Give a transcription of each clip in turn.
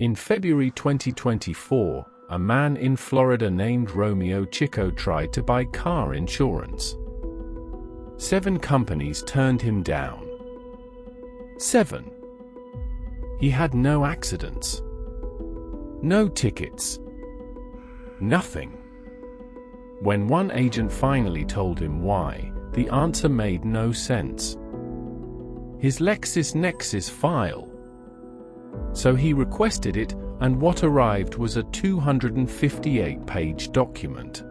In February 2024, a man in Florida named Romeo Chico tried to buy car insurance. 7 companies turned him down. 7. He had no accidents. No tickets. Nothing. When one agent finally told him why, the answer made no sense. His LexisNexis file. So he requested it, and what arrived was a 258-page document.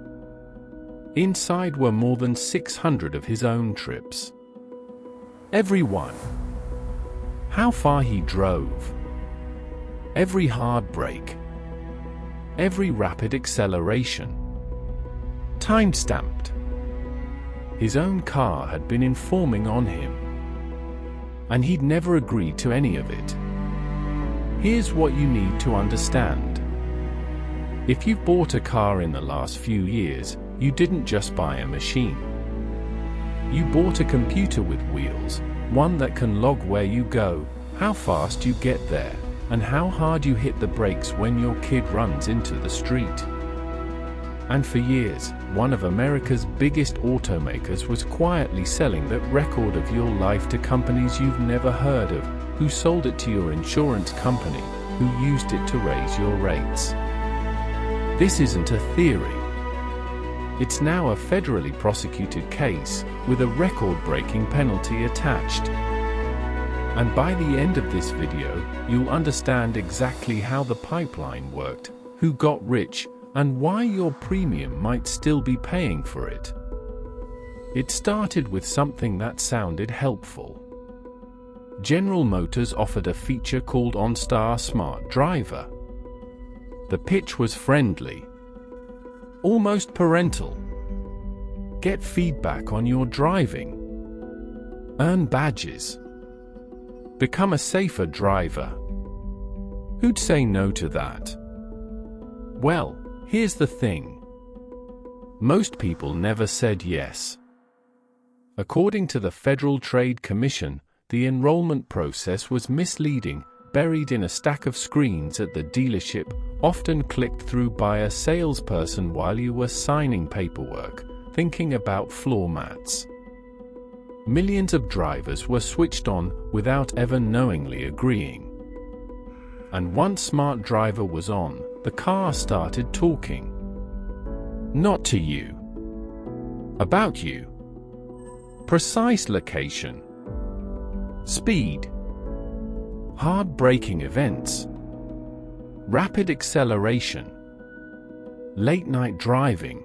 Inside were more than 600 of his own trips. Every one. How far he drove. Every hard brake. Every rapid acceleration. Time-stamped. His own car had been informing on him. And he'd never agreed to any of it. Here's what you need to understand. If you've bought a car in the last few years, you didn't just buy a machine. You bought a computer with wheels, one that can log where you go, how fast you get there, and how hard you hit the brakes when your kid runs into the street. And for years, one of America's biggest automakers was quietly selling that record of your life to companies you've never heard of, who sold it to your insurance company, who used it to raise your rates. This isn't a theory. It's now a federally prosecuted case, with a record-breaking penalty attached. And by the end of this video, you'll understand exactly how the pipeline worked, who got rich, and why your premium might still be paying for it. It started with something that sounded helpful. General Motors offered a feature called OnStar Smart Driver. The pitch was friendly, almost parental. Get feedback on your driving. Earn badges. Become a safer driver. Who'd say no to that? Well, here's the thing. Most people never said yes. According to the Federal Trade Commission, the enrollment process was misleading, buried in a stack of screens at the dealership, often clicked through by a salesperson while you were signing paperwork, thinking about floor mats. Millions of drivers were switched on without ever knowingly agreeing. And once Smart Driver was on, the car started talking. Not to you. About you. Precise location. Speed. Hard braking events. Rapid acceleration. Late night driving.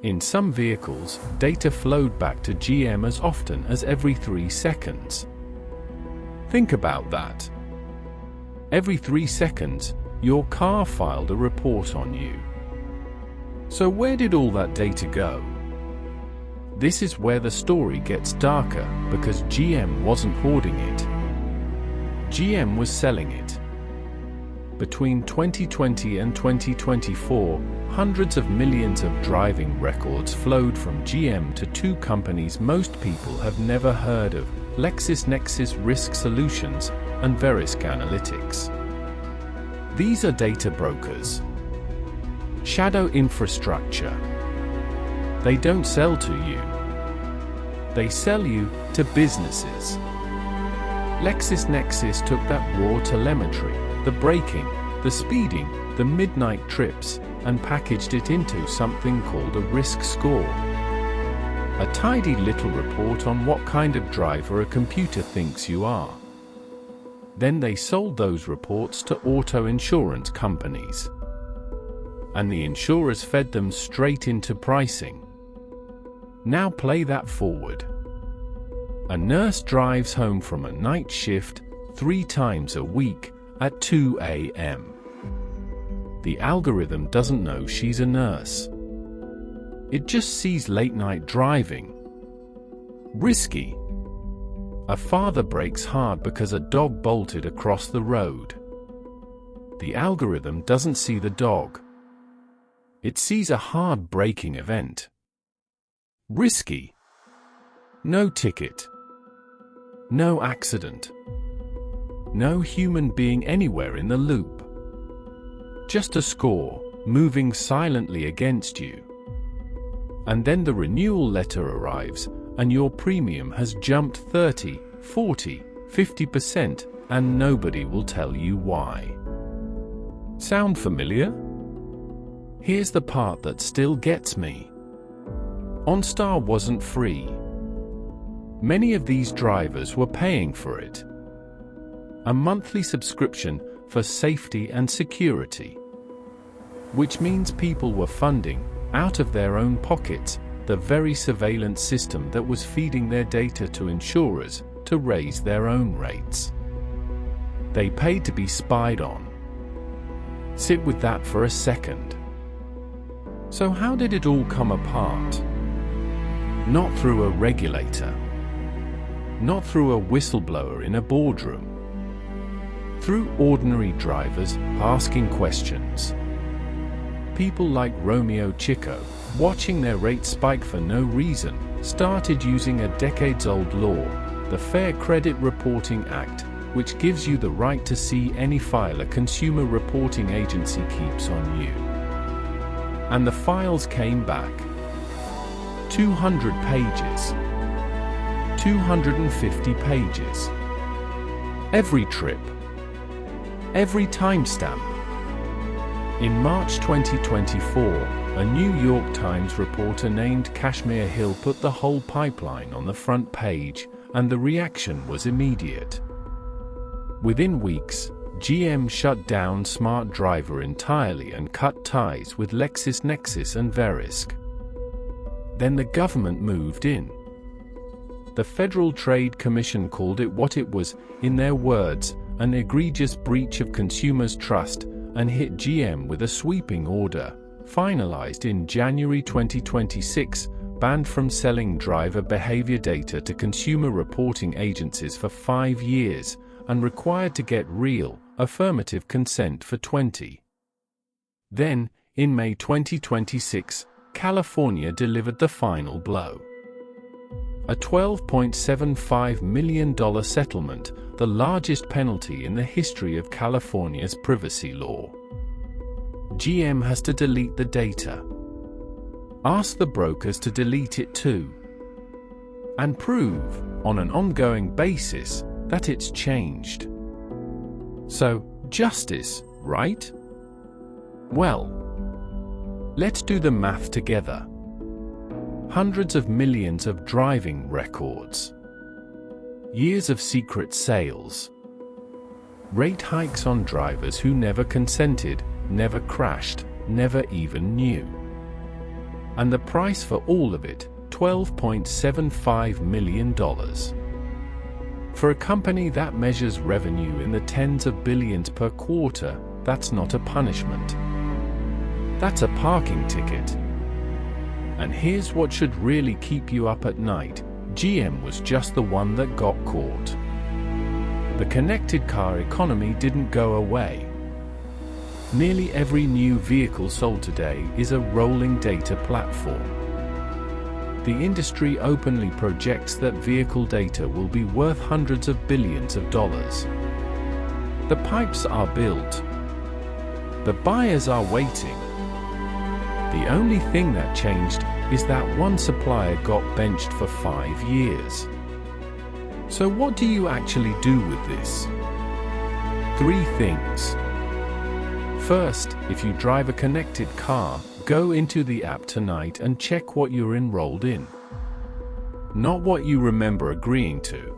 In some vehicles, data flowed back to GM as often as every 3 seconds. Think about that. Every 3 seconds, your car filed a report on you. So where did all that data go? This is where the story gets darker, because GM wasn't hoarding it. GM was selling it. Between 2020 and 2024, hundreds of millions of driving records flowed from GM to 2 companies most people have never heard of, LexisNexis Risk Solutions and Verisk Analytics. These are data brokers. Shadow infrastructure. They don't sell to you. They sell you to businesses. LexisNexis took that raw telemetry, the braking, the speeding, the midnight trips, and packaged it into something called a risk score. A tidy little report on what kind of driver a computer thinks you are. Then they sold those reports to auto insurance companies. And the insurers fed them straight into pricing. Now play that forward. A nurse drives home from a night shift 3 times a week at 2 a.m. The algorithm doesn't know she's a nurse. It just sees late-night driving. Risky. A father brakes hard because a dog bolted across the road. The algorithm doesn't see the dog. It sees a hard braking event. Risky. No ticket. No accident. No human being anywhere in the loop. Just a score, moving silently against you. And then the renewal letter arrives, and your premium has jumped 30, 40, 50%, and nobody will tell you why. Sound familiar? Here's the part that still gets me. OnStar wasn't free. Many of these drivers were paying for it. A monthly subscription for safety and security. Which means people were funding, out of their own pockets, the very surveillance system that was feeding their data to insurers to raise their own rates. They paid to be spied on. Sit with that for a second. So how did it all come apart? Not through a regulator. Not through a whistleblower in a boardroom. Through ordinary drivers asking questions. People like Romeo Chico, watching their rates spike for no reason, started using a decades-old law, the Fair Credit Reporting Act, which gives you the right to see any file a consumer reporting agency keeps on you. And the files came back. 200 pages. 250 pages. Every trip. Every timestamp. In March 2024, a New York Times reporter named Kashmir Hill put the whole pipeline on the front page, and the reaction was immediate. Within weeks, GM shut down Smart Driver entirely and cut ties with LexisNexis and Verisk. Then the government moved in. The Federal Trade Commission called it what it was, in their words, an egregious breach of consumers' trust, and hit GM with a sweeping order, finalized in January 2026, banned from selling driver behavior data to consumer reporting agencies for 5 years, and required to get real, affirmative consent for 20. Then, in May 2026, California delivered the final blow. A $12.75 million settlement, the largest penalty in the history of California's privacy law. GM has to delete the data. Ask the brokers to delete it too. And prove, on an ongoing basis, that it's changed. So, justice, right? Well, let's do the math together. Hundreds of millions of driving records. Years of secret sales. Rate hikes on drivers who never consented, never crashed, never even knew. And the price for all of it, $12.75 million. For a company that measures revenue in the tens of billions per quarter, that's not a punishment. That's a parking ticket. And here's what should really keep you up at night: GM was just the one that got caught. The connected car economy didn't go away. Nearly every new vehicle sold today is a rolling data platform. The industry openly projects that vehicle data will be worth hundreds of billions of dollars. The pipes are built. The buyers are waiting. The only thing that changed is that one supplier got benched for 5 years. So what do you actually do with this? 3 things. First, if you drive a connected car, go into the app tonight and check what you're enrolled in. Not what you remember agreeing to.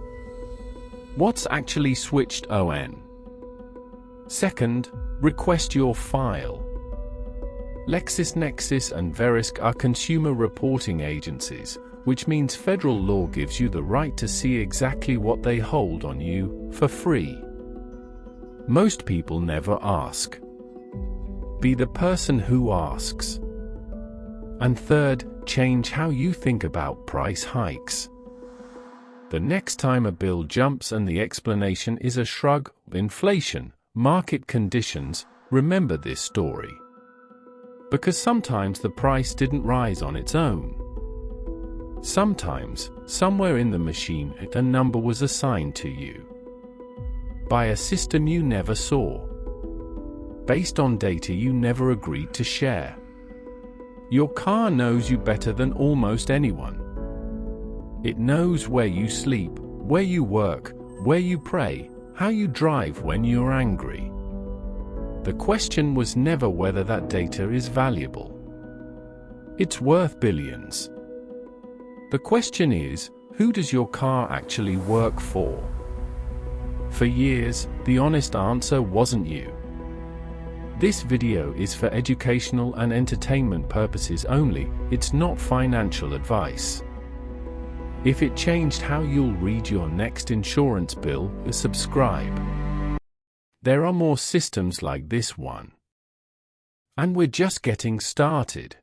What's actually switched on? Second, request your file. LexisNexis and Verisk are consumer reporting agencies, which means federal law gives you the right to see exactly what they hold on you, for free. Most people never ask. Be the person who asks. And third, change how you think about price hikes. The next time a bill jumps and the explanation is a shrug, inflation, market conditions, remember this story. Because sometimes the price didn't rise on its own. Sometimes, somewhere in the machine, a number was assigned to you. by a system you never saw, based on data you never agreed to share. Your car knows you better than almost anyone. It knows where you sleep, where you work, where you pray, how you drive when you're angry. The question was never whether that data is valuable. It's worth billions. The question is, who does your car actually work for? For years, the honest answer wasn't you. This video is for educational and entertainment purposes only, it's not financial advice. If it changed how you'll read your next insurance bill, subscribe. There are more systems like this one. And we're just getting started.